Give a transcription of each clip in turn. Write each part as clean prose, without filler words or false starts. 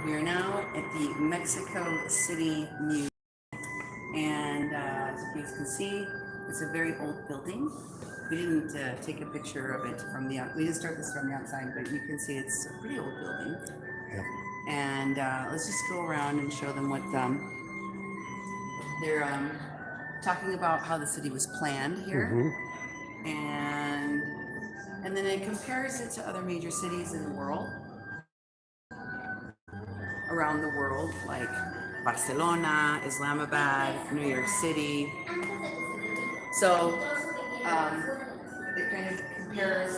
We are now at the Mexico City Museum, and as you guys can see, it's a very old building. We didn't take a picture of it from the we didn't start this from the outside, but you can see it's a pretty old building. Yep. And let's just go around and show them what they're talking about how the city was planned here. Mm-hmm. And then it compares it to other major cities in the world, around the world, like Barcelona, Islamabad, New York City. So it kind of compares,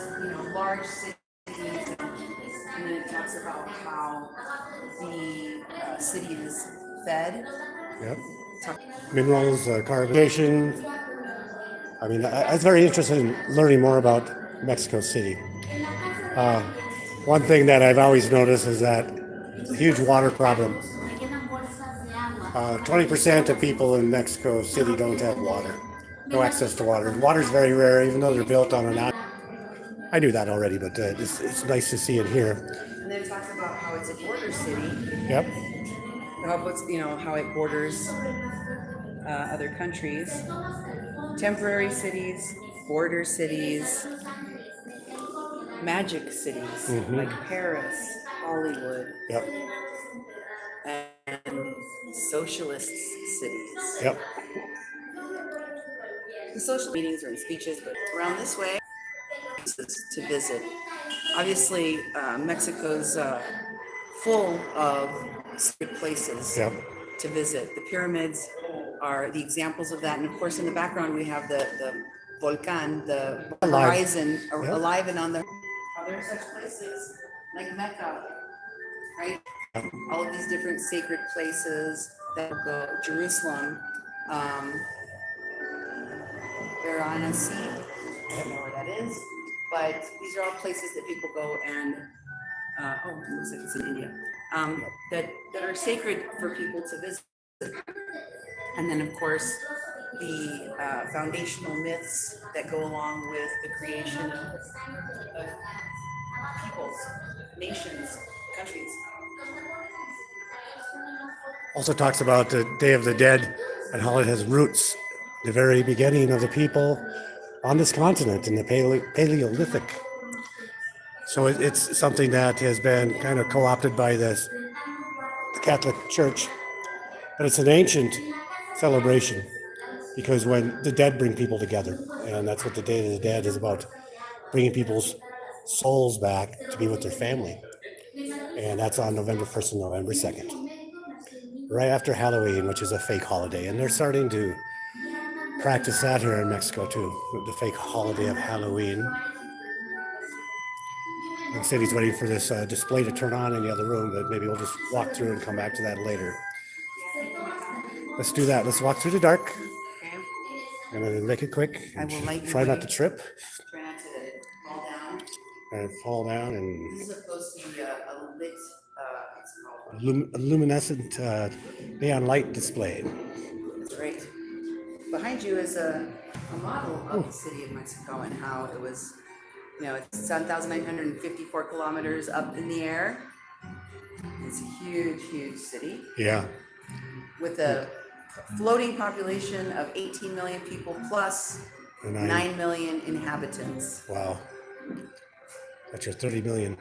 large cities, and then it talks about how the city is fed. Yep. Minerals, carbonation. I mean, I was very interested in learning more about Mexico City. One thing that I've always noticed is that a huge water problem. 20% of people in Mexico City don't have water, no access to water. Water is very rare, even though they're built on an island. I knew that already, but it's nice to see it here. And then it talks about how it's a border city. Yep. How it borders other countries, temporary cities, border cities, magic cities, like Paris, Hollywood. Yep. And socialist cities. Yep. The social meetings are in speeches, but around this way to visit. Obviously, Mexico's full of sacred places to visit. The pyramids are the examples of that, and of course, in the background we have the volcan, the horizon, alive and on the. Are there such places like Mecca, right? All of these different sacred places that go Jerusalem, Varanasi, I don't know where that is, but these are all places that people go and it looks like it's in India, that are sacred for people to visit. And then of course the foundational myths that go along with the creation of peoples, nations, countries. Also talks about the Day of the Dead and how it has roots, the very beginning of the people on this continent in the Paleolithic. So it's something that has been kind of co-opted by the Catholic Church, but it's an ancient celebration because when the dead bring people together, and that's what the Day of the Dead is about, bringing people's souls back to be with their family. And that's on November 1st and November 2nd. Right after Halloween, which is a fake holiday. And they're starting to practice that here in Mexico too, the fake holiday of Halloween. The city's waiting for this display to turn on in the other room, but maybe we'll just walk through and come back to that later. Let's do that. Let's walk through the dark. Okay. And then make it quick. I will light Try not to trip. Try not to fall down. And fall down and. This is supposed to be a lit, luminescent neon light display. That's right. Behind you is a model of the city of Mexico and how it was, it's 7,954 kilometers up in the air. It's a huge, huge city. Yeah. With a floating population of 18 million people plus 9 million inhabitants. Wow. That's your 30 million.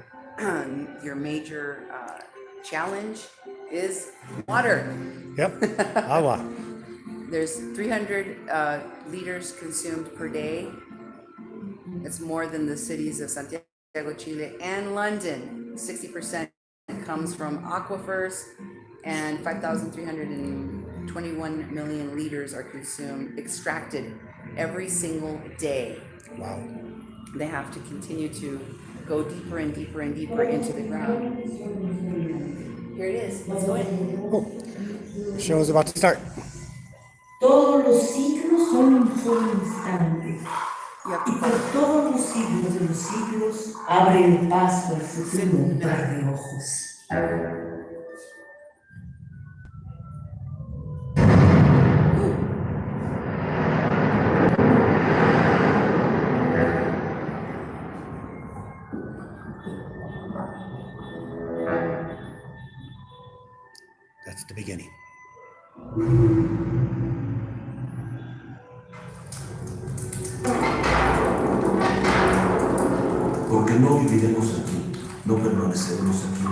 Your major challenge is water. Yep. Agua. There's 300 liters consumed per day. It's more than the cities of Santiago, Chile, and London. 60% comes from aquifers, and 5,321 million liters are extracted every single day. Wow. They have to continue to go deeper and deeper and deeper into the ground. Here it is. Let's go in. Oh. The show is about to start. Todos los siglos son un solo instante, y por todos los siglos de los siglos abre el paso al futuro un par de ojos. That's the beginning. Porque no viviremos aquí, no permaneceremos aquí.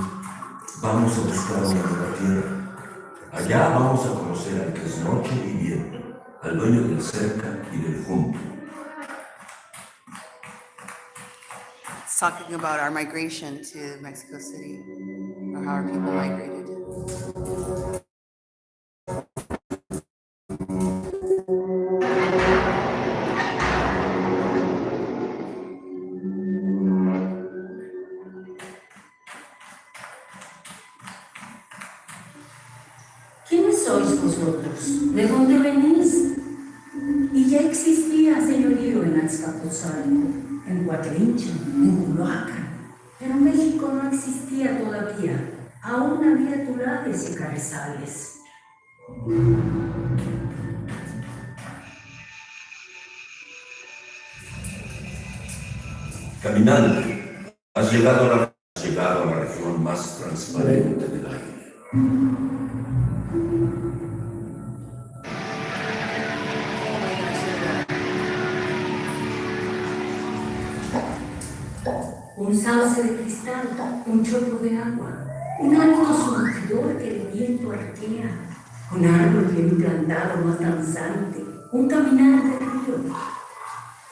Vamos a buscar una nueva tierra. Allá vamos a conocer al que es noche y día, al dueño del cerca y del junto. It's talking about our migration to Mexico City, or how our people migrated. ¿Quiénes sois vosotros? ¿De dónde venís? Y ya existía señorío en Azcapotzalco, en Huatlincho, en Culhuacán. Pero México no existía todavía. Aún había tulares y carrizales. Caminante, has llegado a la región más transparente del aire. Un sauce de cristal, un chorro de agua, un alto surtidor que el viento arquea, un árbol bien plantado más danzante, un caminar de río.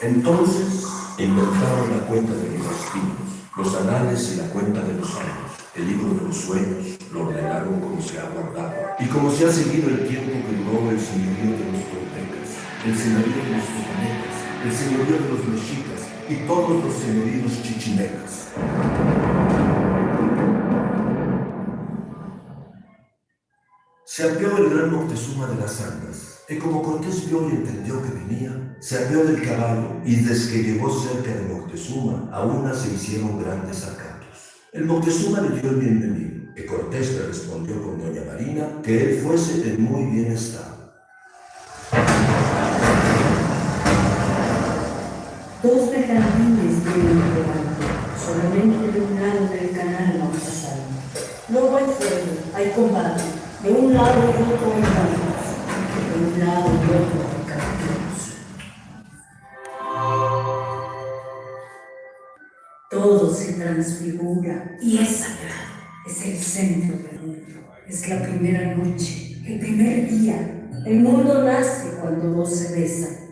Entonces inventaron la cuenta de los destinos, los anales y la cuenta de los años, el libro de los sueños, lo ordenaron como se ha guardado. Y como se ha seguido el tiempo que duró el señorío de los toltecas, el señorío de los topanecas, el señorío de los mexicas y todos los señoríos chichimecas. Se apeó el gran Moctezuma de las Andas, y como Cortés vio y entendió que venía, se apeó del caballo, y desde que llegó cerca de Moctezuma, a una se hicieron grandes acatos. El Moctezuma le dio el bienvenido, y Cortés le respondió con doña Marina que él fuese en muy bien estado. Dos bergantines vienen levando, solamente de un lado del canal vamos pasando. Luego hay fuego, hay combate, de un lado y otro hay bandas, de un lado y otro hay capítulos. Todo se transfigura y es sagrado, es el centro del mundo, es la primera noche, el primer día. El mundo nace cuando dos se besan.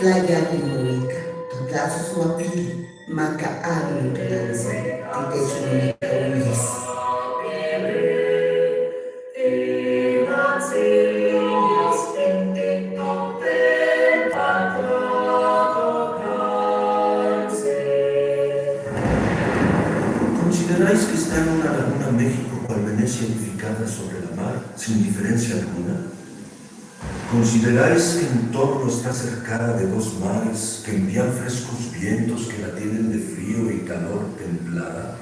Playa Pingüica, Tutlazo Suapil, Maca Agni Tulanse, Titechunica Ulis. ¿Consideráis que está en una laguna México cual Venecia edificada sobre la mar, sin diferencia alguna? ¿Consideráis que en torno está cercada de dos mares que envían frescos vientos que la tienen de frío y calor templada?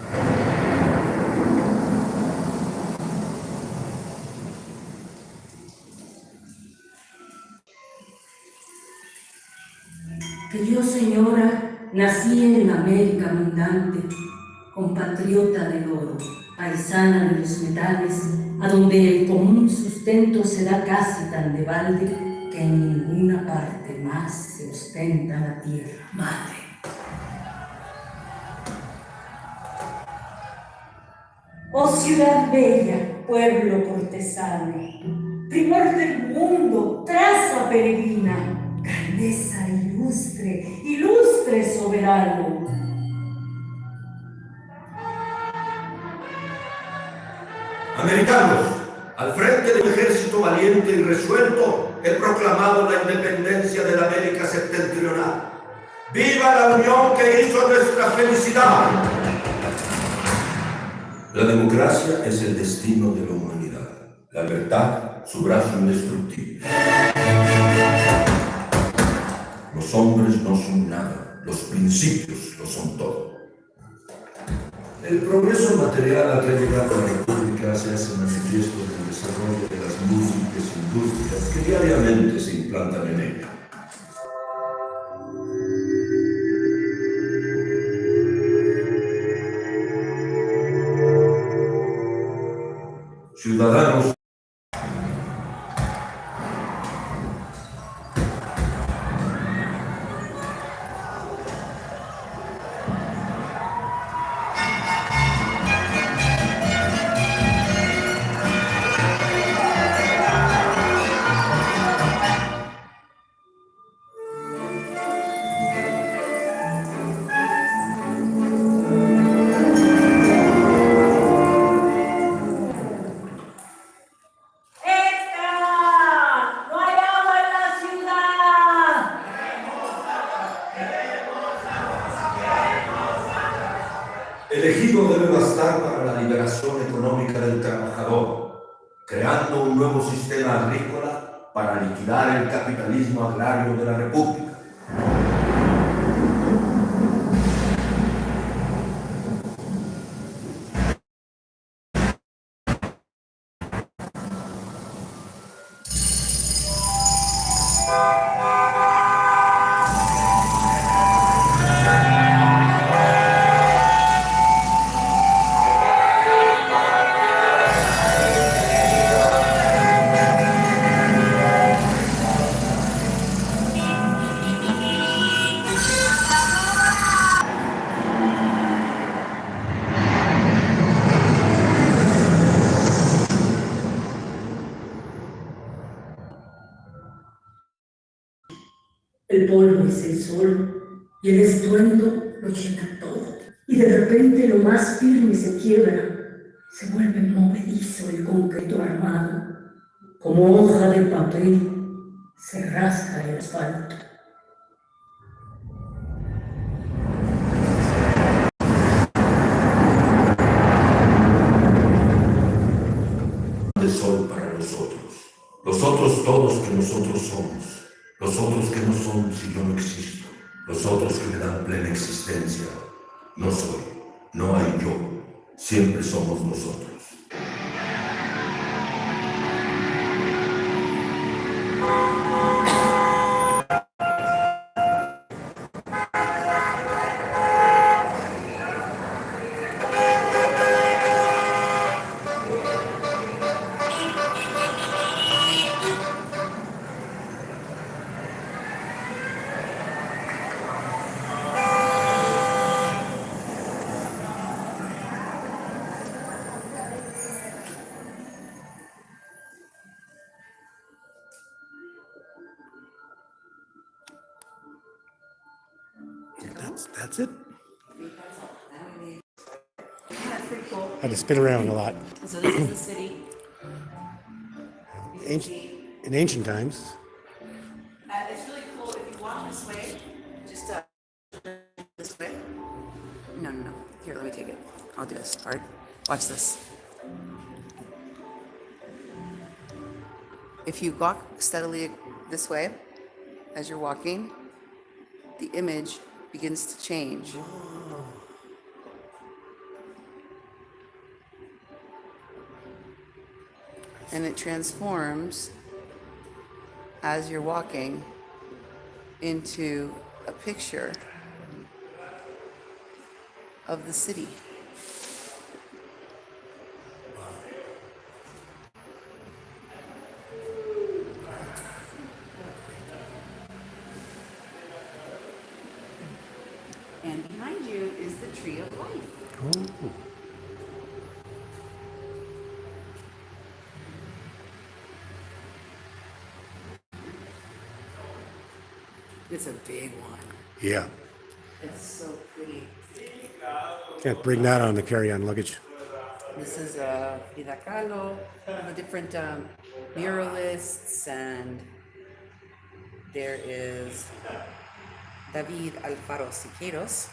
Que yo, señora, nací en la América abundante, compatriota del oro, paisana de los metales, a donde el común sustento se da casi tan de balde que en ninguna parte más se ostenta la tierra madre. Oh ciudad bella, pueblo cortesano, primor del mundo, traza peregrina, grandeza ilustre, ilustre soberano. Americanos, al frente de un ejército valiente y resuelto, he proclamado la independencia de la América septentrional. ¡Viva la unión que hizo nuestra felicidad! La democracia es el destino de la humanidad. La libertad, su brazo indestructible. Los hombres no son nada, los principios lo son todo. El progreso material a que ha llegado a la República se hace manifiesto en el desarrollo de las múltiples industrias que diariamente se implantan en ella. Ciudadanos. ¡No hay agua en la ciudad! El ejido debe bastar para la liberación económica del trabajador, creando un nuevo sistema agrícola para liquidar el capitalismo agrario de la República. El polvo es el sol y el estruendo lo llena todo. Y de repente lo más firme se quiebra, se vuelve movedizo el concreto armado. Como hoja de papel se rasga el asfalto. De sol para los otros todos que nosotros somos, los otros que no son si yo no existo, los otros que me dan plena existencia. No soy, no hay yo, siempre somos nosotros. That's it. That's pretty cool. Had to spin around a lot. So this is the city. In ancient times, It's really cool if you walk this way. Just this way. No. Here, let me take it. I'll do this. All right. Watch this. If you walk steadily this way as you're walking, the image begins to change. And it transforms as you're walking into a picture of the city. And behind you is the tree of life. oh, It's a big one. yeah. It's so pretty. Can't bring that on the carry-on luggage. This is Frida Kahlo, the different muralists, and there is David Alfaro Siqueiros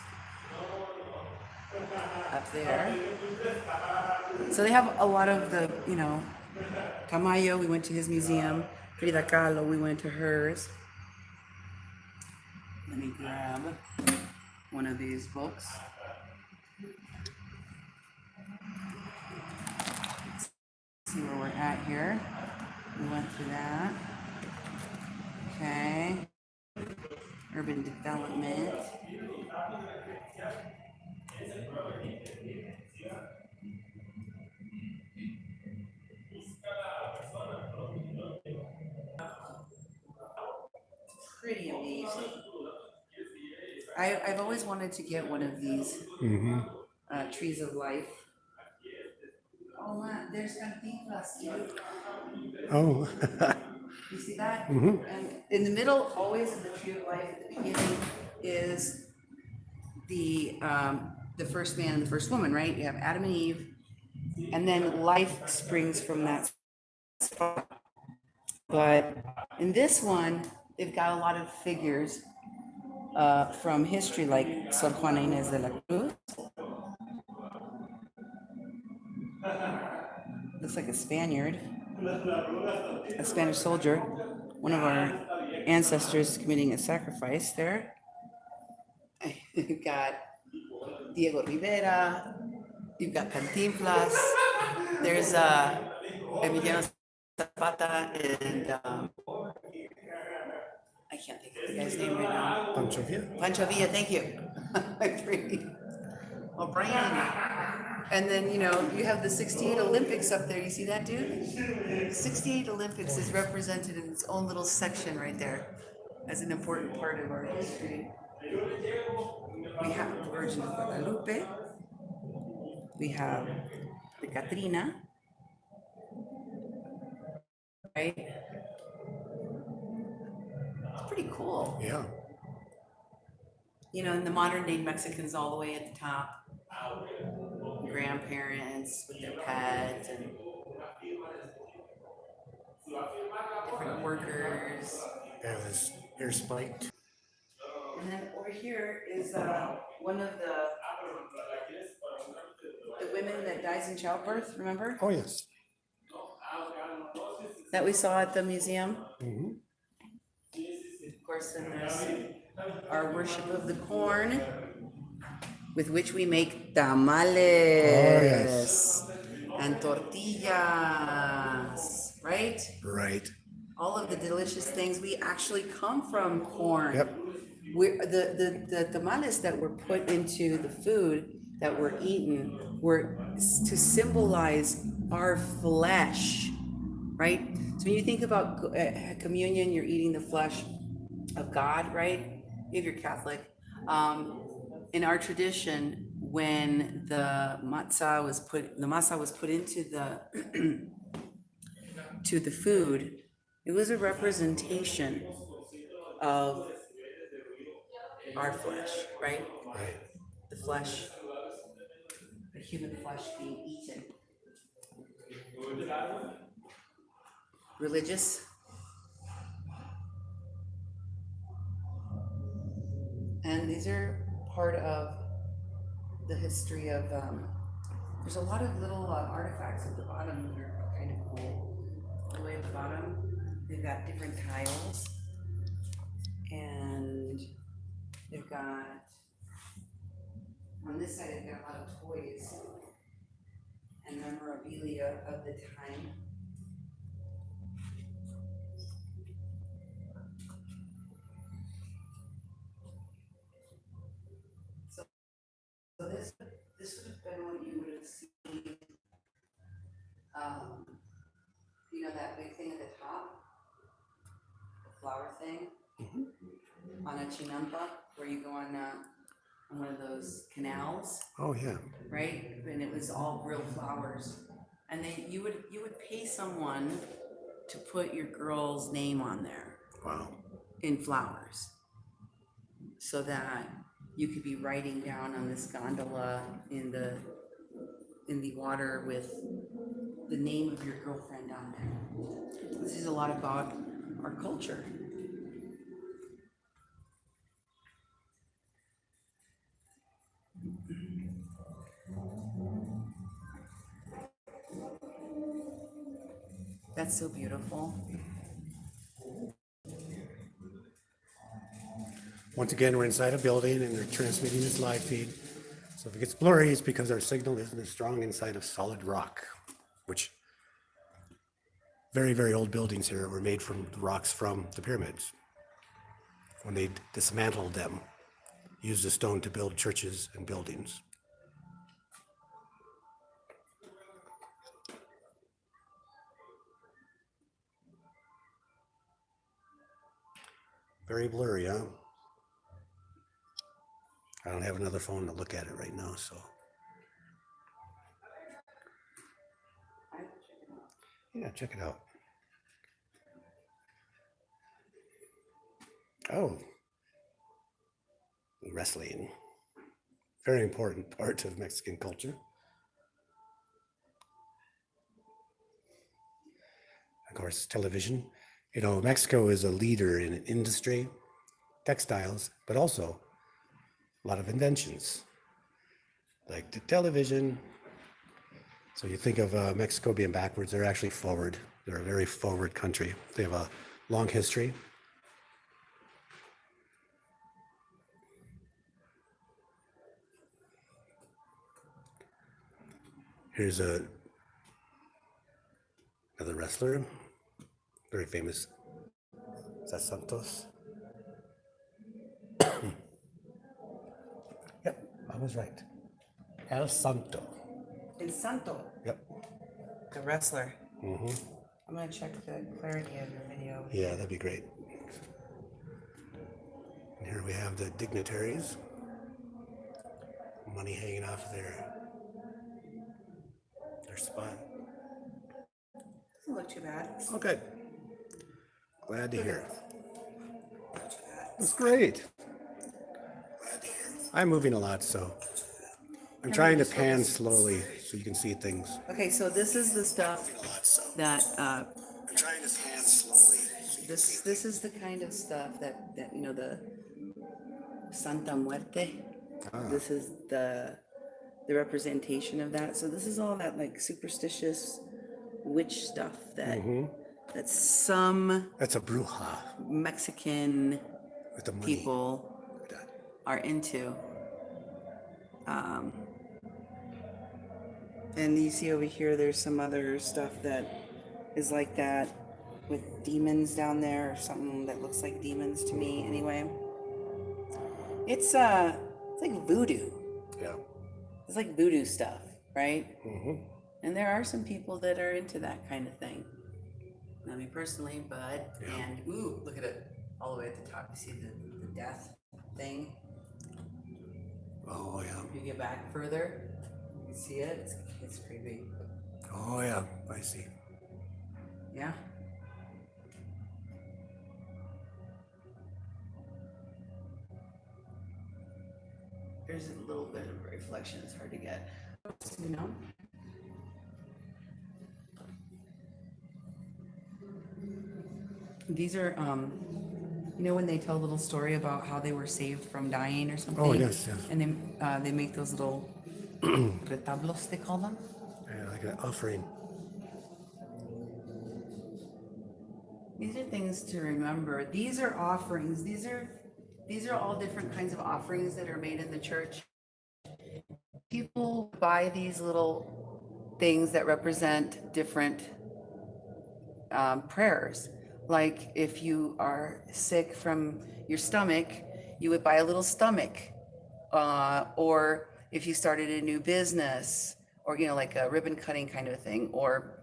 up there. So they have a lot of the, Tamayo, we went to his museum. Frida Kahlo, we went to hers. Let me grab one of these books. See where we're at here. We went through that. Okay. Urban development. I've always wanted to get one of these trees of life. Oh, man, there's cantinflas too. Oh, You see that? And in the middle, always in the tree of life, at the beginning, is the first man and the first woman, right? You have Adam and Eve, and then life springs from that spot. But in this one, they've got a lot of figures from history, like Sor Juana Inés de la Cruz. Looks like a Spaniard, a Spanish soldier, one of our ancestors committing a sacrifice there. You've got Diego Rivera, you've got Cantinflas, there's Emiliano Zapata, and I can't think of the guy's name right now. Pancho Villa. Pancho Villa, thank you. O'Brien. And then, you know, you have the 68 Olympics up there. You see that, dude? 68 Olympics is represented in its own little section right there as an important part of our history. We have the Virgin of Guadalupe. We have the Catrina, right? It's pretty cool. Yeah. You know, and the modern day Mexicans all the way at the top. Grandparents with their pets and different workers. That was hair spiked. And then over here is one of the women that dies in childbirth, remember? Oh, yes. That we saw at the museum. Mm-hmm. Of course, then there's our worship of the corn, with which we make tamales and tortillas, right? Right. All of the delicious things we actually come from corn. Yep. The tamales that were put into the food that were eaten were to symbolize our flesh, right? So when you think about communion, you're eating the flesh of God, right? If you're Catholic. In our tradition, when the matzah was put into the to the food, it was a representation of our flesh, right? Right. The flesh, the human flesh being eaten. Religious. And these are part of the history of, there's a lot of little artifacts at the bottom that are kind of cool. All the way at the bottom, they've got different tiles. And they've got, on this side, they've got a lot of toys and memorabilia of the time. So this would have been what you would have seen, you know, that big thing at the top, the flower thing, on a chinampa, where you go on one of those canals, Oh, yeah. right? And it was all real flowers. And then you would pay someone to put your girl's name on there. Wow. In flowers, so that you could be writing down on this gondola in the water with the name of your girlfriend on there. This is a lot about our culture. That's so beautiful. Once again, we're inside a building and they're transmitting this live feed. So if it gets blurry, it's because our signal isn't as strong inside of solid rock, which very, very old buildings here were made from the rocks from the pyramids. When they dismantled them, used the stone to build churches and buildings. Very blurry, huh? don't have another phone to look at it right now, so. Yeah, check it out. Oh, wrestling. Very important part of Mexican culture. Of course, television. You know, Mexico is a leader in industry, textiles, but also a lot of inventions, like the television. So you think of Mexico being backwards, they're actually forward. They're a very forward country. They have a long history. Here's another wrestler, very famous, Santos. Yep, I was right. El Santo. El Santo, Yep. the wrestler. Mm-hmm. I'm gonna check the clarity of your video. Yeah, that'd be great. And here we have the dignitaries. Money hanging off their spine. Doesn't look too bad. Oh, good. Glad to hear. Not too bad. That's great. I'm moving a lot, so I'm trying to pan slowly so you can see things. Okay, so this is the stuff that I'm trying to pan slowly. this is the kind of stuff that you know, the Santa Muerte. This is the representation of that. So this is all that like superstitious witch stuff that that some That's a bruja Mexican with the money. people are into. And you see over here, there's some other stuff that is like that with demons down there, or something that looks like demons to me anyway. It's like voodoo. Yeah. It's like voodoo stuff, right? And there are some people that are into that kind of thing. Not me personally, but, and ooh, look at it all the way at the top. You see the death thing? Oh, yeah. If you get back further, you can see it. It's creepy. Oh, yeah. I see. Yeah. There's a little bit of a reflection. It's hard to get. You know? These are, you know, when they tell a little story about how they were saved from dying or something? Oh, yes, yes. And they make those little retablos, they call them. Yeah, like an offering. These are things to remember. These are offerings. These are all different kinds of offerings that are made in the church. People buy these little things that represent different prayers. Like if you are sick from your stomach, you would buy a little stomach. Or if you started a new business, or, you know, like a ribbon cutting kind of thing, or,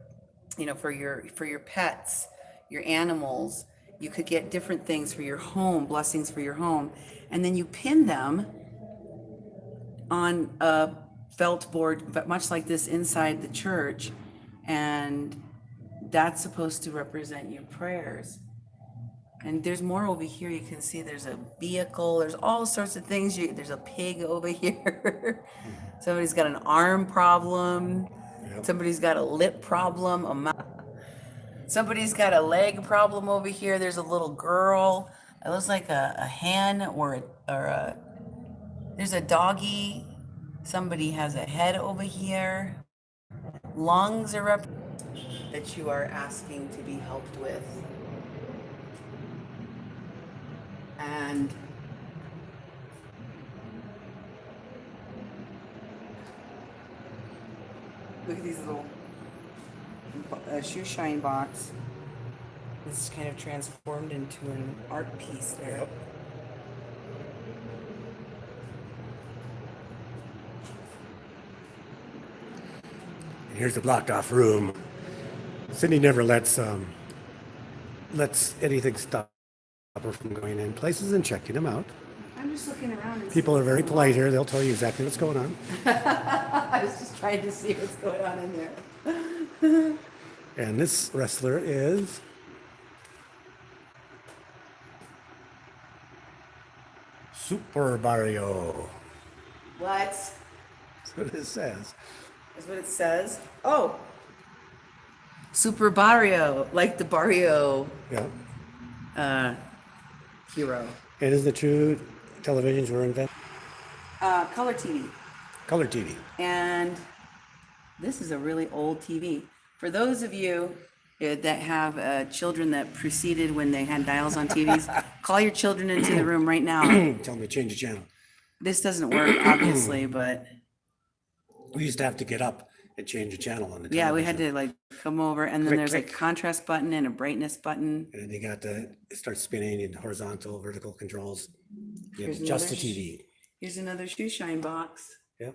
you know, for your pets, your animals, you could get different things for your home, blessings for your home. And then you pin them on a felt board, much like this, inside the church. And that's supposed to represent your prayers. And there's more over here. You can see there's a vehicle. There's all sorts of things. There's a pig over here. Somebody's got an arm problem. Yep. Somebody's got a lip problem. Somebody's got a leg problem over here. There's a little girl. It looks like a hen or a. There's a doggy. Somebody has a head over here. Lungs are up that you are asking to be helped with. And look at these little shoe shine box. This is kind of transformed into an art piece there. Yep. And here's the blocked off room. Cindy never lets anything stop her from going in places and checking them out. I'm just looking around. And People are very polite here. They'll tell you exactly what's going on. I was just trying to see what's going on in there. And this wrestler is Super Barrio. What? That's what it says. That's what it says. Oh, Super Barrio, like the Barrio Yeah. hero. And isn't it true televisions were invented? Color TV. Color TV. And this is a really old TV. For those of you that have children that preceded when they had dials on TVs, call your children into the room right now. Tell them to change the channel. This doesn't work, obviously, but We used to have to get up and change the channel on the television. yeah, we had to like come over, and then Click, there's a click. contrast button and a brightness button. And then you got to start spinning in horizontal, vertical controls. You Here's adjust the another TV. Here's another shoe shine box, Yep.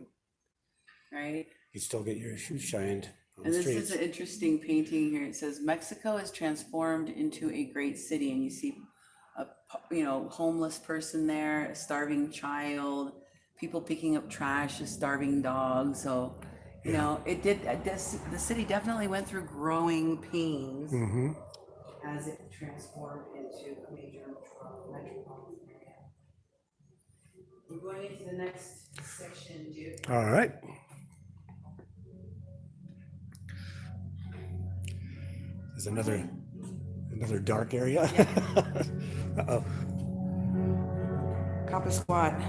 right? You still get your shoes shined on And the this streets. is an interesting painting here. It says Mexico is transformed into a great city, and you see a homeless person there, a starving child, people picking up trash, a starving dog. So the city definitely went through growing pains as it transformed into a major metropolitan area. We're going into the next section, dude. All right. There's another dark area. Uh-oh. Kappa squat. Why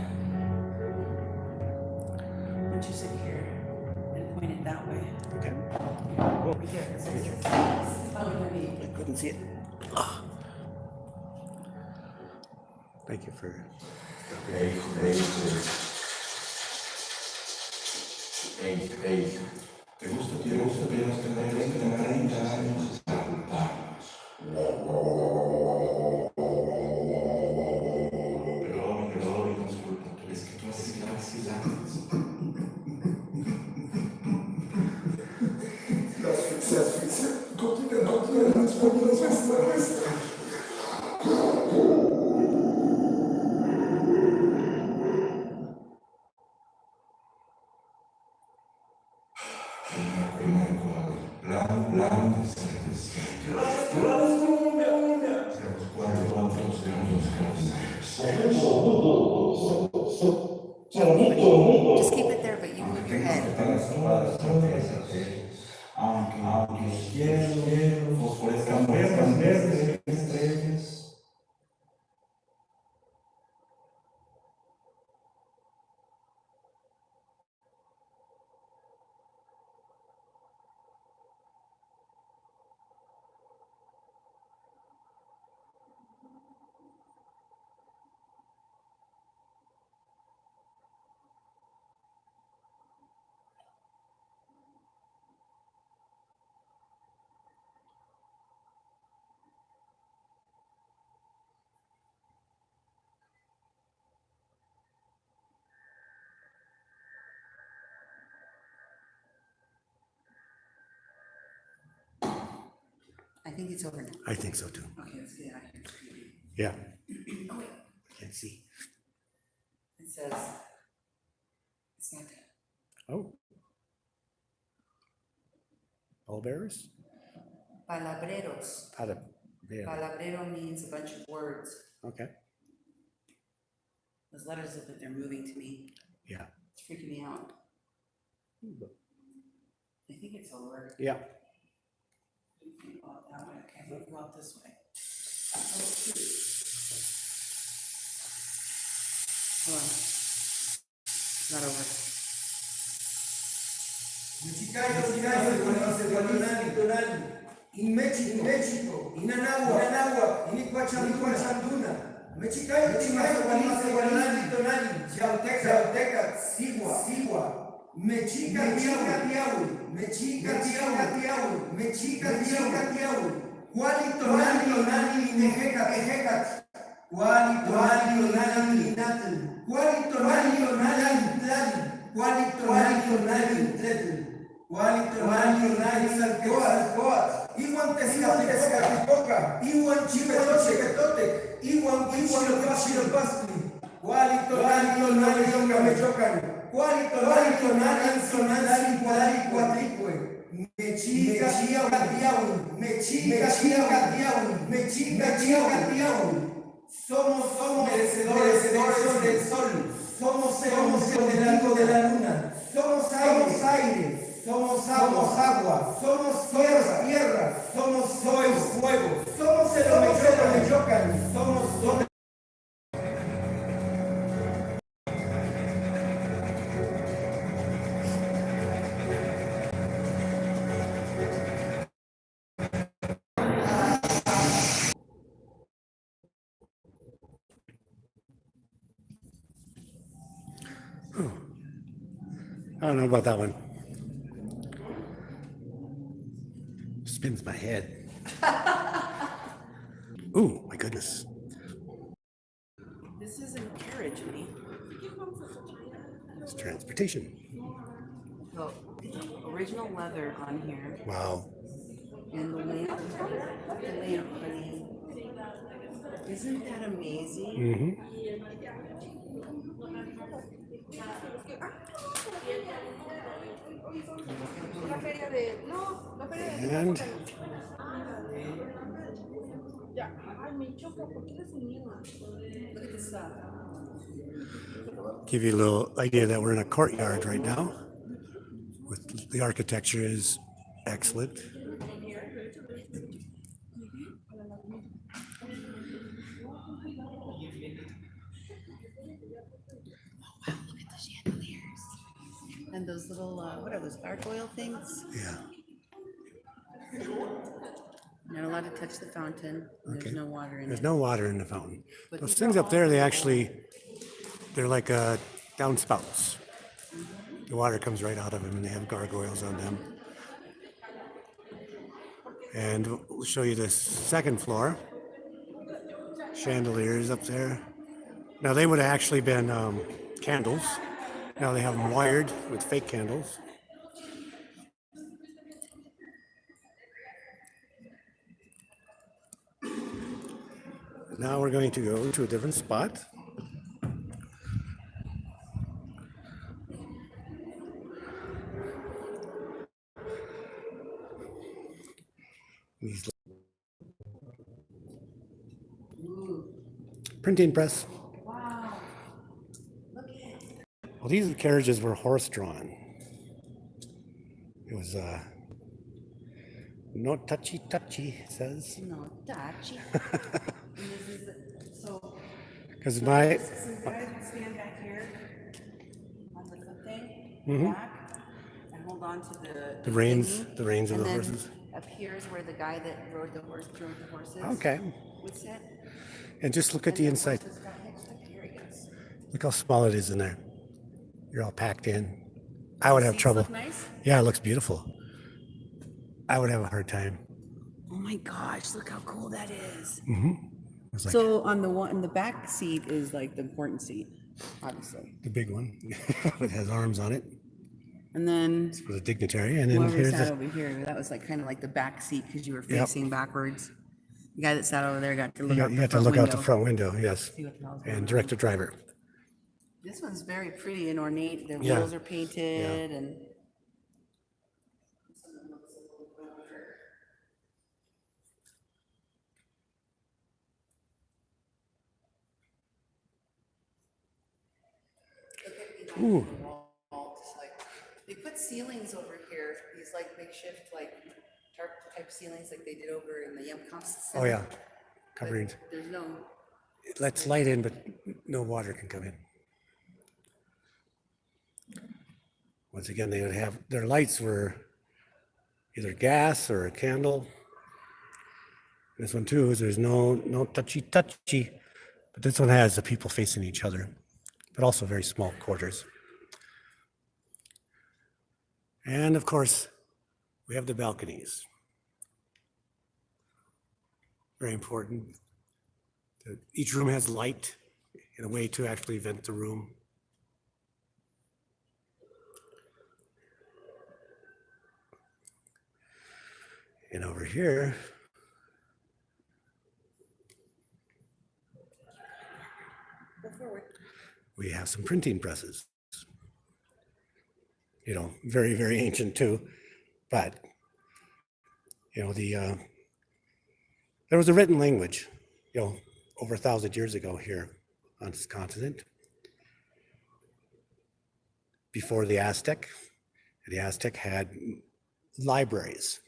don't you sit here and point it that way? Okay. Over here. It's right here. Oh, I couldn't see it. Ah. Thank you for. Hey, ¿te gusta que nos tener 30 años juntarnos? Perdón, disculpa, es que tú haces gracias. La asfixia, continúa las palabras nuestras. Just keep it there, but you move your head. Aunque el cielo fosforezcan verdes estrellas. I think it's over now. I think so too. Okay, let's get out of here. Yeah. Oh, wait. Can't see. It says, it's not there. Oh. Pallbearers? Palabreros. Yeah. Palabrero means a bunch of words. Okay. Those letters look like they're moving to me. Yeah. It's freaking me out. I think it's over. Yeah. You can go out that way. Okay, I'm gonna go out this way. Hold on. It's not over. In México, in Anagua, in Icuachanduna, Mexicayo, Guanali, Tonali, Xiaoteca, Sigua, Mexica, Tiahu, Mexica, Tiahu, Juali, Tonali, Mejecat, Juali, Tonali, Natal, Juali, Tonali, Iwan Tezcatlipoca, Iwan Chipetote, Iwan Chilopasli, Quali tonali me chocan. Quali tonali sonali quadrique. Me chica diablo. Me chica diablo. Me chica diablo. Somos merecedores del sol. Somos el de la luna. Somos aire. Somos agua. Somos tierra. Somos fuego. Somos el Mechocan. Somos I don't know about that one. Spins my head. Ooh, my goodness. This isn't a carriage, honey. It's transportation. So, original leather on here. Wow. And the lamp, honey. Isn't that amazing? Mm-hmm. And Look at this stuff. give you a little idea that we're in a courtyard right now. With the architecture is excellent. And those little, what are those, gargoyle things? Yeah. Not allowed to touch the fountain. There's Okay. no water in There's it. no water in the fountain. But Those these things are up there, all they're like downspouts. The water comes right out of them and they have gargoyles on them. And we'll show you the second floor. Chandeliers up there. Now they would have actually been candles. Now they have them wired with fake candles. Now we're going to go to a different spot. These printing press. Wow. Look at it. Well, these carriages were horse-drawn. It was no touchy, it says. No, touchy. So, Because so my, you guys stand back here on the foot thing, back, and hold on to the reins, thingy, the reins of and the then horses. Up here is where the guy that rode the horses Okay. would sit. And just look at the inside. Horses got hitched up. Here he goes. Look how small it is in there. You're all packed in. I would have Seats trouble. look nice? Yeah, it looks beautiful. I would have a hard time. Oh my gosh, look how cool that is. It's like So on the one in the back seat is like the important seat, obviously. the big one. It has arms on it And then for the dignitary. And then whoever here's sat the, over here, that was like kind of like the back seat because you were facing backwards. The guy that sat over there got to look out you the have to front look out window. the front window, yes. See what the hell's going And on. direct the driver. This one's very pretty and ornate. The Yeah. wheels are painted and Ooh, just like they put ceilings over here. These like makeshift like tarp type ceilings like they did over in the Yum Center. oh yeah, But covered. there's no. It lets light in, but no water can come in. Once again, they would have, their lights were either gas or a candle. This one too, is there's no touchy, but this one has the people facing each other, but also very small quarters. And of course, we have the balconies. Very important. Each room has light in a way to actually vent the room. And over here, Go forward. We have some printing presses. You know, very, very ancient too. But, you know, there was a written language, you know, over 1,000 years ago here on this continent. Before the Aztec had libraries.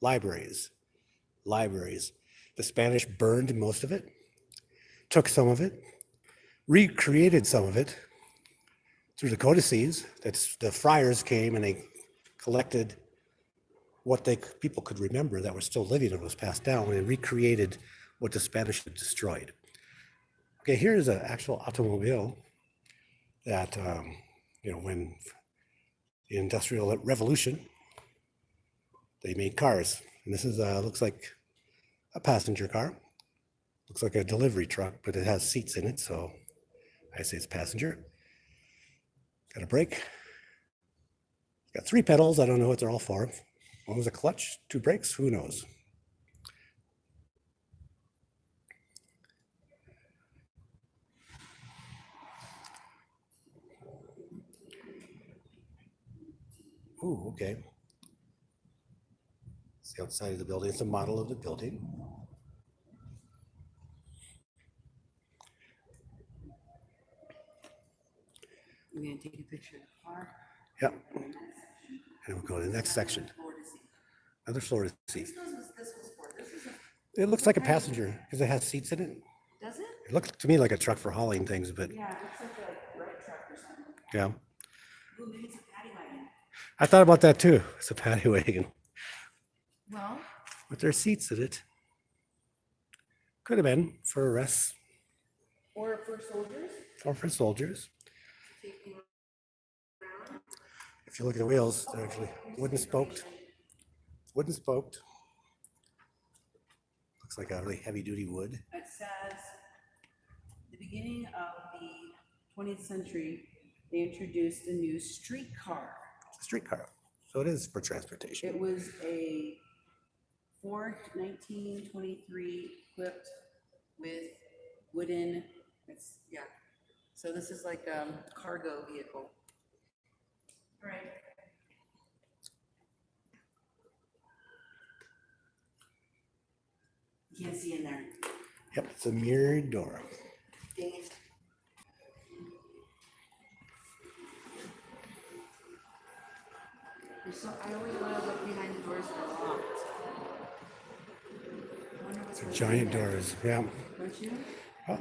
The Spanish burned most of it, took some of it, recreated some of it through the codices. That's the friars came and they collected what people could remember that were still living and was passed down, and recreated what the Spanish had destroyed. Okay, here is an actual automobile that, you know, when the Industrial Revolution, they made cars. And this is, looks like a passenger car. Looks like a delivery truck, but it has seats in it, so I say it's passenger. Got a brake. Got 3 pedals. I don't know what they're all for. One was a clutch, 2 brakes, who knows? Ooh, okay. It's the outside of the building. It's a model of the building. We're gonna take a picture of the car. Yep. And we'll go to the next section. Another floor to see. This was for. This is It looks like a passenger because it has seats in it. does it? It looks to me like a truck for hauling things, but Yeah, it looks like a red truck or something. yeah. Ooh, maybe it's a paddy wagon. I thought about that too. It's a paddy wagon. Well, But there are seats in it. Could have been for arrests or for soldiers. or for soldiers. Taking around. If you look at the wheels, they're actually wooden spoked. Wooden spoked. Looks like a really heavy duty wood. It says the beginning of the 20th century, they introduced a new streetcar. It's a streetcar. So it is for transportation. It was a Ford 1923 equipped with wooden, yeah. So this is like a cargo vehicle. All right. You can't see in there. Yep, it's a mirrored door. Dang it. I always want to look behind the doors that are locked. I wonder what's They're giant doors. Yeah. Don't you? Well,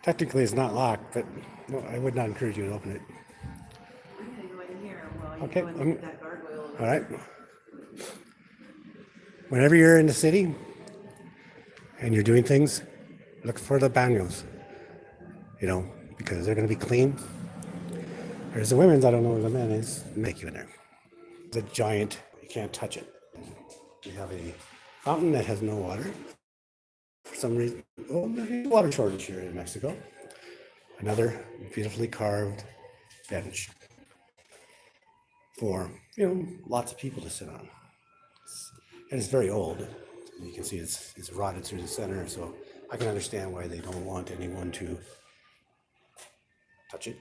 technically it's not locked, but no, I would not encourage you to open it. I'm gonna go in here while you Okay, go and look at that gargoyle. All right. Whenever you're in the city and you're doing things, look for the baños, you know, because they're going to be clean. There's the women's, I don't know where the men is, make you in there. It's a giant, you can't touch it. We have a fountain that has no water. For some reason, there's a water shortage here in Mexico. Another beautifully carved bench for, you know, lots of people to sit on. And it's very old. You can see it's rotted through the center, so I can understand why they don't want anyone to touch it.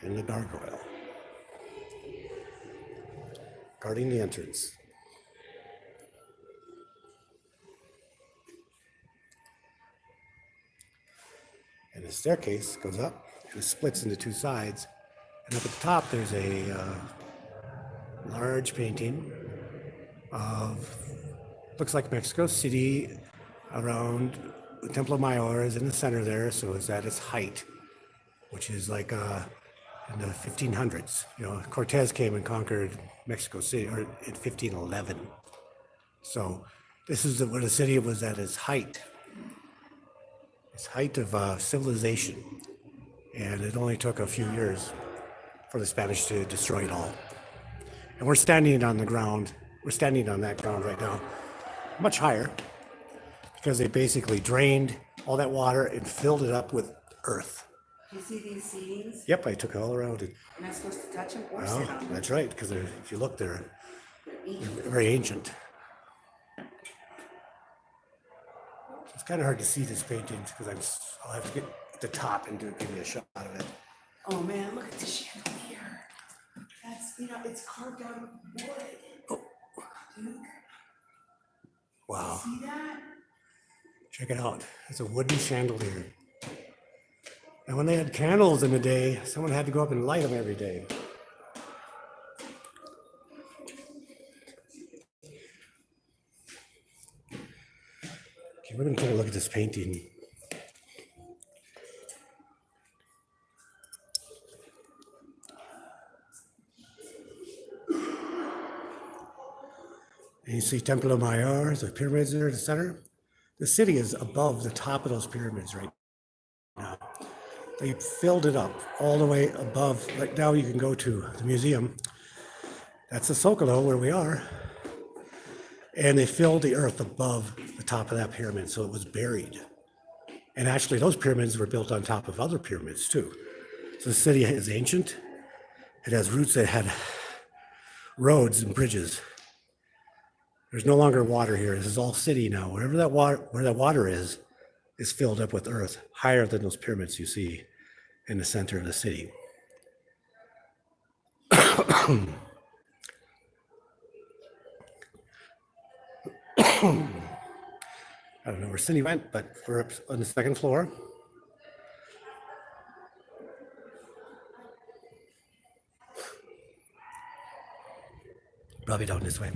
And the gargoyle, guarding the entrance. And the staircase goes up and it splits into 2 sides. And up at the top, there's a large painting of, looks like Mexico City around the Templo Mayor is in the center there. So it's at its height, which is like in the 1500s. You know, Cortez came and conquered Mexico City in 1511. So this is where the city was at its height of civilization. And it only took a few years for the Spanish to destroy it all. And we're standing on the ground. We're standing on that ground right now, much higher, because they basically drained all that water and filled it up with earth. Do you see these seatings? Yep, I took it all around it. Am I supposed to touch them or Well, sit on them? that's right, because if you look, they're They're ancient. very ancient. kind of hard to see these paintings because I'll have to get at the top and give you a shot of it. Oh man, look at the chandelier. That's, it's carved out of wood. Oh, dude, Wow. see that? Check it out. It's a wooden chandelier. And when they had candles in the day, someone had to go up and light them every day. Okay, we're going to take a look at this painting. And you see Templo Mayor, the pyramids there in the center. The city is above the top of those pyramids right now. They filled it up all the way above. Right now you can go to the museum. That's the Zocalo where we are. And they filled the earth above the top of that pyramid, so it was buried. And actually those pyramids were built on top of other pyramids too. So the city is ancient. It has roots that had roads and bridges. There's no longer water here. This is all city now. Where that water is filled up with earth, higher than those pyramids you see in the center of the city. I don't know where Cindy went, but we're up on the second floor. Probably down this way.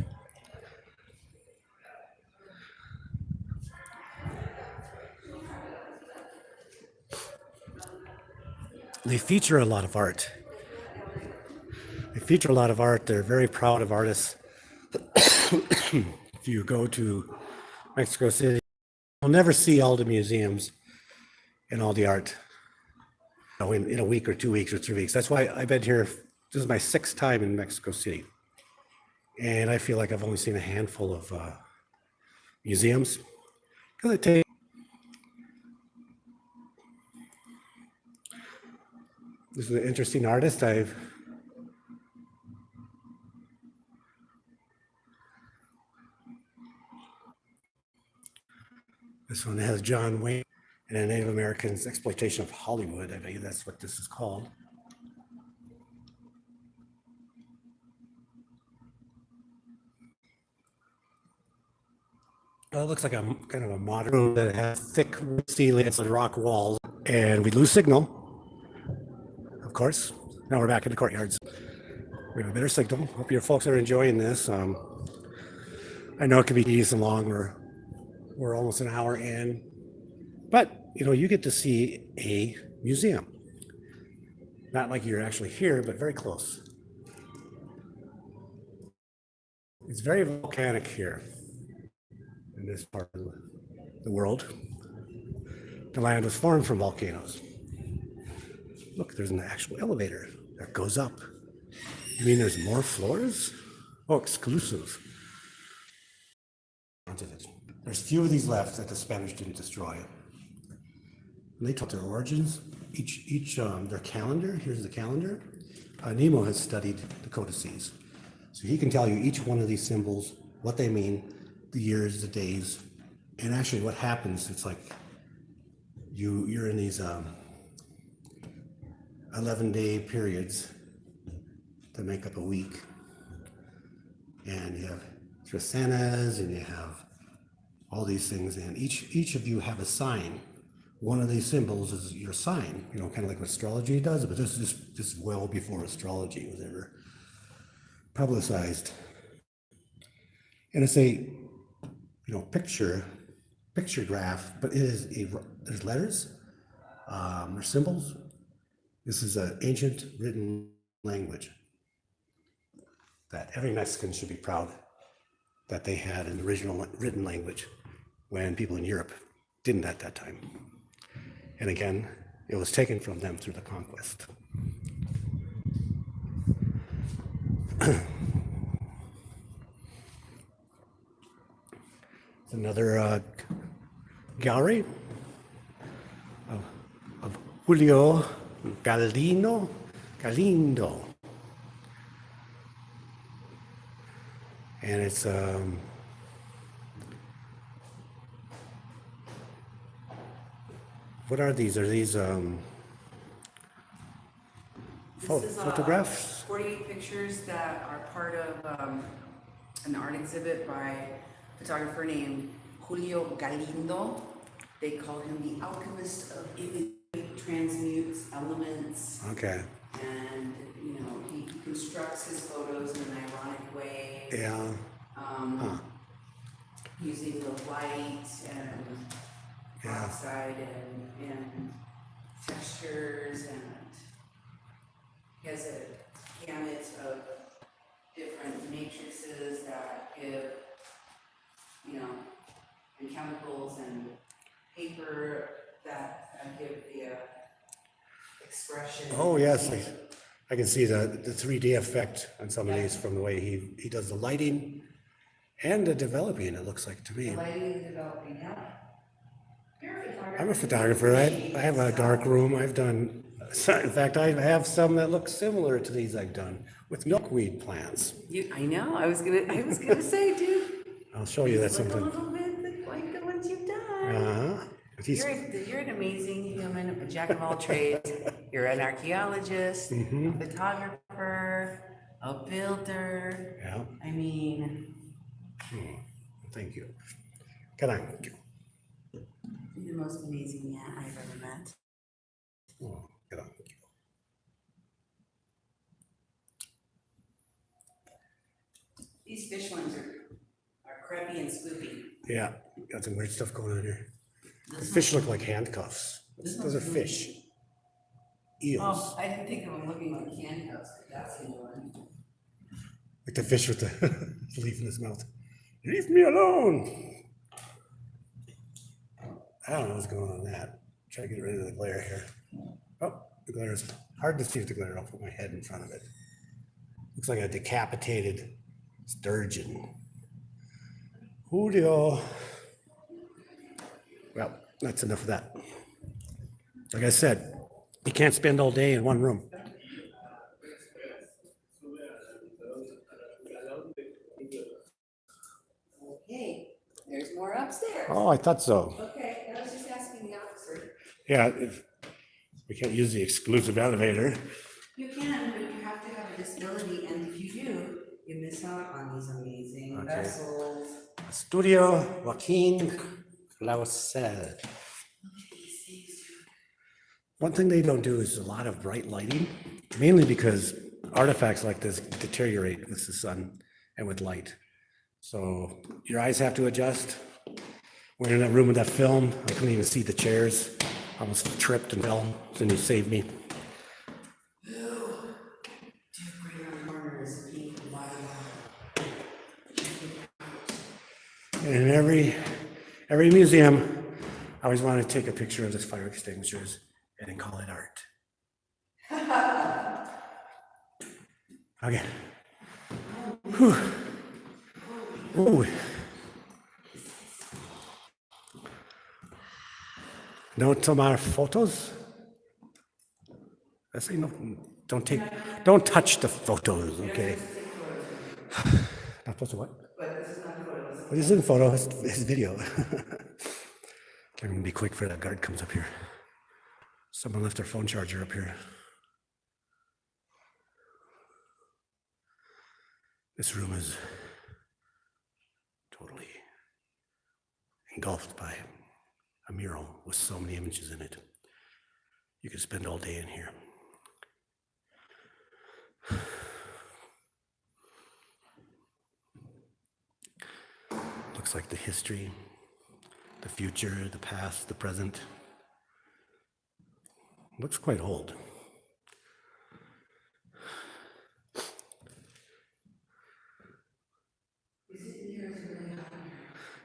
They feature a lot of art. They're very proud of artists. If you go to Mexico City, you'll never see all the museums and all the art in a week or 2 weeks or 3 weeks. That's why I've been here. This is my 6th time in Mexico City. And I feel like I've only seen a handful of museums. Because it takes. This is an interesting artist. This one has John Wayne and a Native American's exploitation of Hollywood. I believe that's what this is called. It looks like a kind of a modern room that has thick ceilings and rock walls. And we lose signal, of course. Now we're back in the courtyards. We have a better signal. Hope your folks are enjoying this. I know it can be easy and long. We're almost an hour in. But, you get to see a museum. Not like you're actually here, but very close. It's very volcanic here in this part of the world. The land was formed from volcanoes. Look, there's an actual elevator that goes up. You mean there's more floors? Oh, exclusive. There's few of these left that the Spanish didn't destroy. And they took their origins, each their calendar. Here's the calendar. Nemo has studied the codices. So he can tell you each one of these symbols, what they mean, the years, the days, and actually what happens. It's like you're in these 11-day periods that make up a week. And you have Tresenas and you have all these things, and each of you have a sign. One of these symbols is your sign, kind of like what astrology does, but this is well before astrology was ever publicized. And it's a picture graph, but there's letters, there's symbols. This is an ancient written language that every Mexican should be proud that they had an original written language when people in Europe didn't at that time. And again, it was taken from them through the conquest. Another gallery of Julio Galindo. And it's What are these? Are these This is photographs? 48 pictures that are part of an art exhibit by a photographer named Julio Galindo. They call him the alchemist of image, transmutes elements. Okay. And, you know, he constructs his photos in an ironic way. Yeah. Using the light and Yeah. oxide and textures, and he has a gamut of different matrices that give, you know, and chemicals and paper that give the expression. Oh, yes. I can see the 3D effect on some of these from the way he does the lighting and the developing, it looks like to me. The lighting and developing, yeah. You're a photographer. I'm a photographer. I have a dark room. I've done, in fact, I have some that look similar to these I've done with milkweed plants. I know. I was gonna say, dude. I'll show you that Look a something. little bit like the ones you've done. Uh-huh. You're an amazing human, a jack of all trades. You're an archaeologist, a photographer, a builder. Yeah. I mean, Thank you. Can I? you're the most amazing man I've ever met. Oh, can I? These fish ones are creepy and spoopy. Yeah, got some weird stuff going on here. The This fish look like handcuffs. Those are fish. Eels. Oh, I didn't think of them looking like handcuffs, but that's a new one. Like the fish with the leaf in his mouth. Leave me alone. I don't know what's going on with that. Try to get rid of the glare here. Oh, the glare is hard to see with the glare. I'll put my head in front of it. Looks like a decapitated sturgeon. Julio. Well, that's enough of that. Like I said, you can't spend all day in one room. Okay, there's more upstairs. Oh, I thought so. Okay, I was just asking the officer. Yeah, we can't use the exclusive elevator. You can, but you have to have a disability, and if you do, you miss out on these amazing vessels. Studio Joaquin Clausel. One thing they don't do is a lot of bright lighting, mainly because artifacts like this deteriorate with the sun and with light. So your eyes have to adjust. We're in that room with that film. I couldn't even see the chairs. I almost tripped and fell, so you saved me. And in every museum, I always wanted to take a picture of this fire extinguishers and then call it art. Okay. Whew. Ooh. No tomar photos? I say no. Don't touch the photos, okay? Not supposed to what? But this isn't photo, it's video. I'm gonna be quick before that guard comes up here. Someone left their phone charger up here. This room is totally engulfed by a mural with so many images in it. You could spend all day in here. Looks like the history, the future, the past, the present. Looks quite old.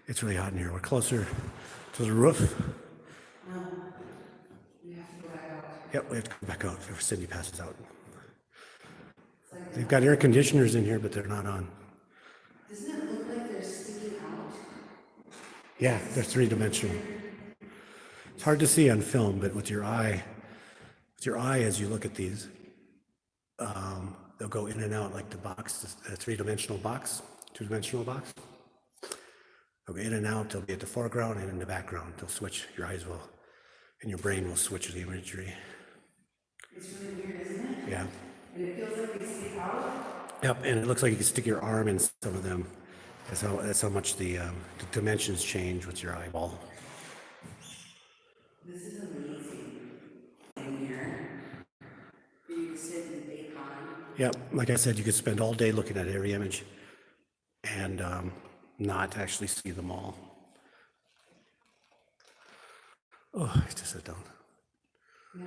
It's really hot in here. We're closer to the roof. No, we have to go back out. Yep, we have to go back out before Cindy passes out. They've got air conditioners in here, but they're not on. Doesn't it look like they're sticking out? Yeah, they're three-dimensional. It's hard to see on film, but with your eye as you look at these, they'll go in and out like the box, the three-dimensional box, two-dimensional box. They'll go in and out, they'll be at the foreground and in the background. They'll switch, your eyes will and your brain will switch the imagery. It's really weird, isn't it? Yeah. And it feels like they stick out. Yep, and it looks like you can stick your arm in some of them. That's how much the dimensions change with your eyeball. This is amazing. In here, you can sit and bake on. Yep, like I said, you could spend all day looking at every image and not actually see them all. Oh, I have to sit down. Yeah.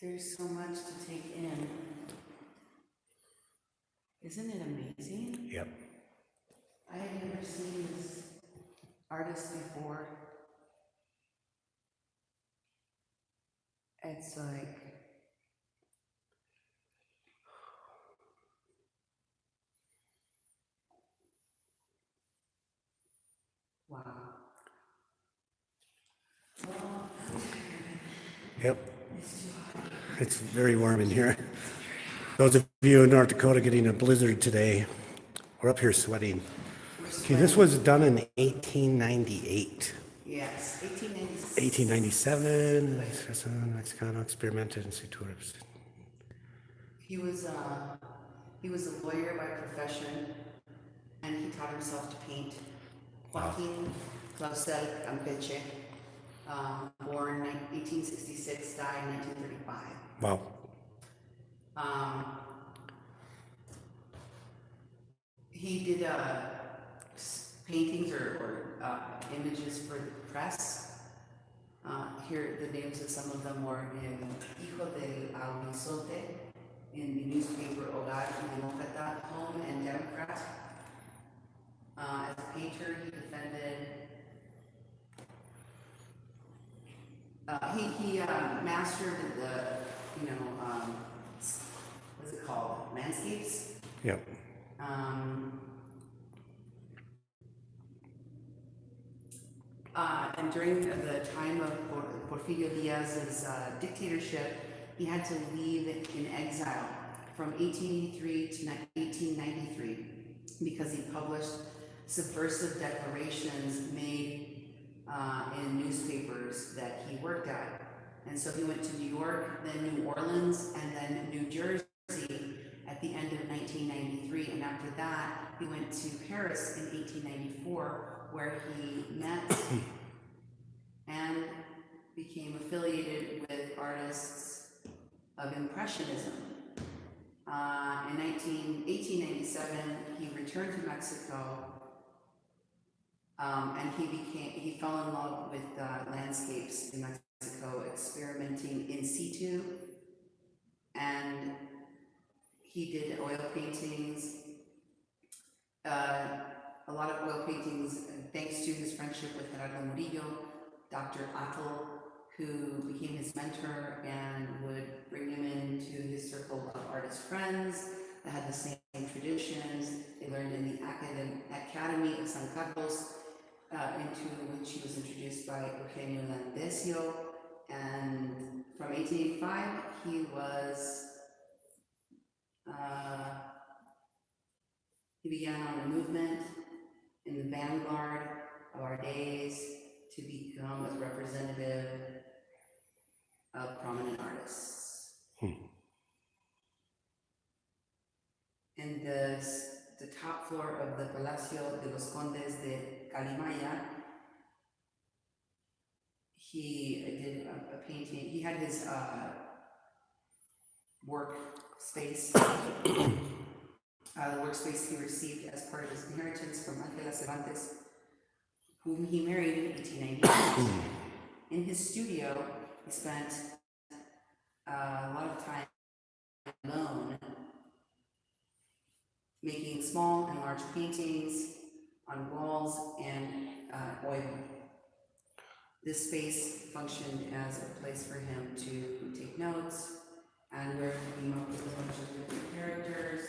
There's so much to take in. Isn't it amazing? Yep. I had never seen this artist before. It's like, wow. Yep. It's very warm in here. Those of you in North Dakota getting a blizzard today, we're up here sweating. Okay, this was done in 1898. Yes, 1896. 1897, Mexicano experimented in Situras. He was a lawyer by profession, and he taught himself to paint. Joaquin Clausel Campeche, born 1866, died 1935. Wow. He did paintings or images for the press. Here, the names of some of them were in Hijo del Albizote, in the newspaper Hogar y Demócrata, Home and Democrat. As a painter, he defended. He mastered the, what's it called? Landscapes. Yep. And during the time of Porfirio Diaz's dictatorship, he had to leave in exile from 1883 to 1893 because he published subversive declarations made in newspapers that he worked at. And so he went to New York, then New Orleans, and then New Jersey at the end of 1993. And after that, he went to Paris in 1894, where he met and became affiliated with artists of Impressionism. In 1897, he returned to Mexico, and he fell in love with landscapes in Mexico, experimenting in situ, and he did oil paintings, a lot of oil paintings, thanks to his friendship with Gerardo Murillo, Dr. Atl, who became his mentor and would bring him into his circle of artist friends that had the same traditions. They learned in the Academy of San Carlos, into which he was introduced by Eugenio Landesio. And from 1885, he began on a movement in the vanguard of our days to become a representative of prominent artists. In the top floor of the Palacio de los Condes de Calimaya, he did a painting. He had his workspace, the workspace he received as part of his inheritance from Ángela Cervantes, whom he married in 1898. In his studio, he spent a lot of time alone, making small and large paintings on walls and oil. This space functioned as a place for him to take notes and where he came up with a bunch of different characters.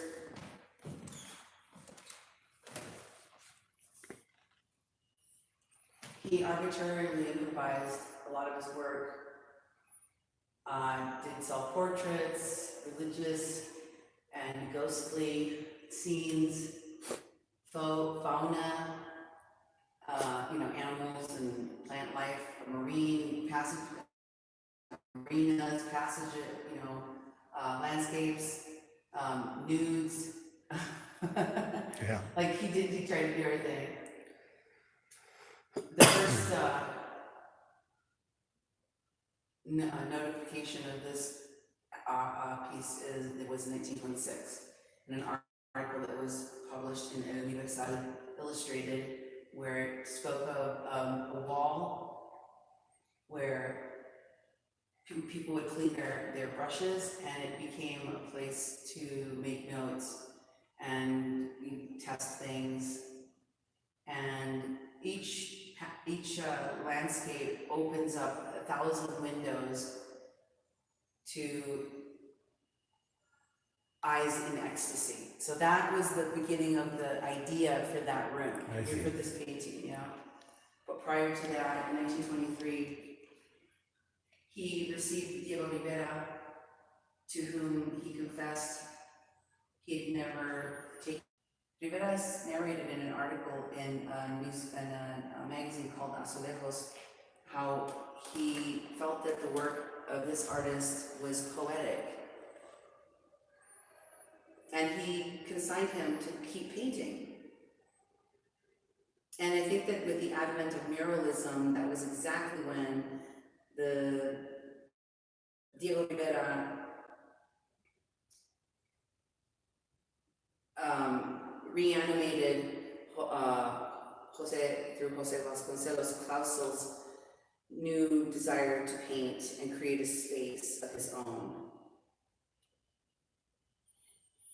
He arbitrarily improvised a lot of his work, did self-portraits, religious and ghostly scenes, fauna, animals and plant life, marinas, landscapes, nudes. Yeah. Like he tried to do everything. The first notification of this piece was in 1926 in an article that was published in El Universal Illustrated, where it spoke of a wall where people would clean their brushes, and it became a place to make notes and test things. And each landscape opens up 1,000 windows to eyes in ecstasy. So that was the beginning of the idea for that room, for this painting, But prior to that, in 1923, he received Diego Rivera, to whom he confessed he had never taken. Rivera is narrated in an article in a magazine called Azulejos how he felt that the work of this artist was poetic. And he consigned him to keep painting. And I think that with the advent of muralism, that was exactly when the Diego Rivera reanimated through Jose Vasconcelos Clausel's new desire to paint and create a space of his own.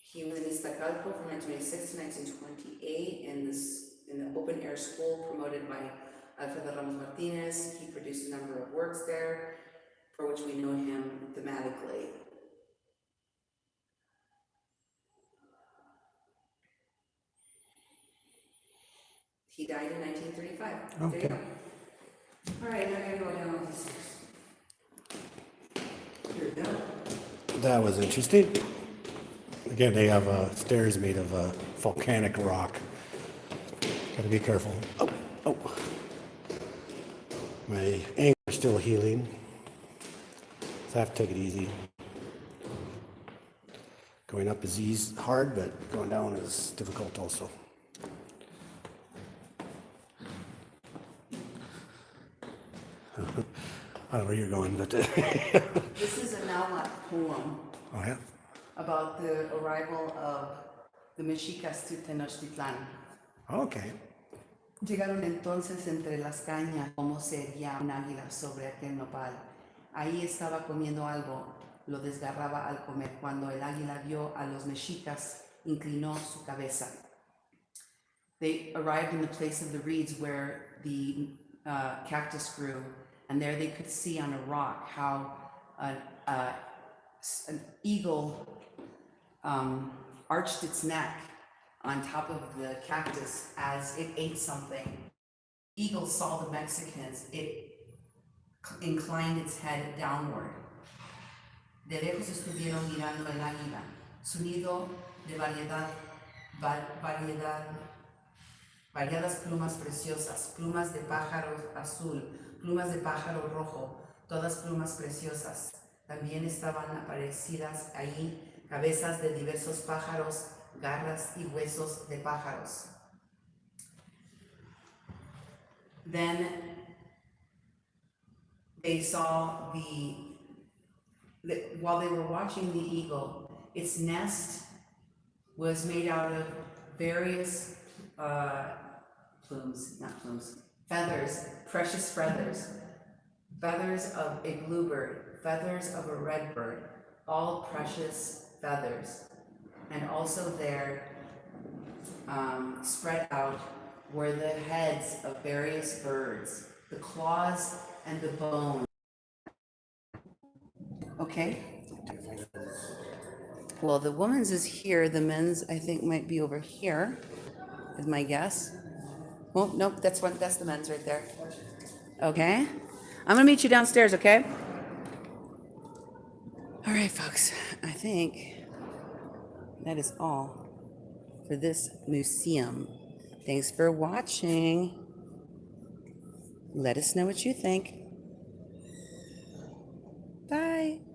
He was in Iztacalco from 1926 to 1928 in the open air school promoted by Alfredo Ramos Martinez. He produced a number of works there, for which we know him thematically. He died in 1935. Okay. There you go. All right, now I'm going to go down these stairs. Here we go. That was interesting. Again, they have stairs made of volcanic rock. Gotta be careful. Oh. My ankle is still healing, so I have to take it easy. Going up is hard, but going down is difficult also. I don't know where you're going, but This is a Nahuatl poem oh yeah. about the arrival of the mexicas to Tenochtitlan. Okay. Llegaron entonces entre las cañas como sería un águila sobre aquel nopal. Ahí estaba comiendo algo, lo desgarraba al comer. Cuando el águila vio a los mexicas, inclinó su cabeza. They arrived in the place of the reeds where the cactus grew, and there they could see on a rock how an eagle arched its neck on top of the cactus as it ate something. Eagle saw the Mexicans, it inclined its head downward. De lejos estuvieron mirando el águila, su nido de variadas plumas preciosas, plumas de pájaro azul, plumas de pájaro rojo, todas plumas preciosas. También estaban aparecidas allí cabezas de diversos pájaros, garras y huesos de pájaros. Then they saw while they were watching the eagle, its nest was made out of various feathers, precious feathers, feathers of a bluebird, feathers of a redbird, all precious feathers. And also there, spread out, were the heads of various birds, the claws and the bone. Okay? Well, the woman's is here. The men's, I think, might be over here, is my guess. Oh, nope, that's the men's right there. Okay? I'm gonna meet you downstairs, okay? All right, folks, I think that is all for this museum. Thanks for watching. Let us know what you think. Bye.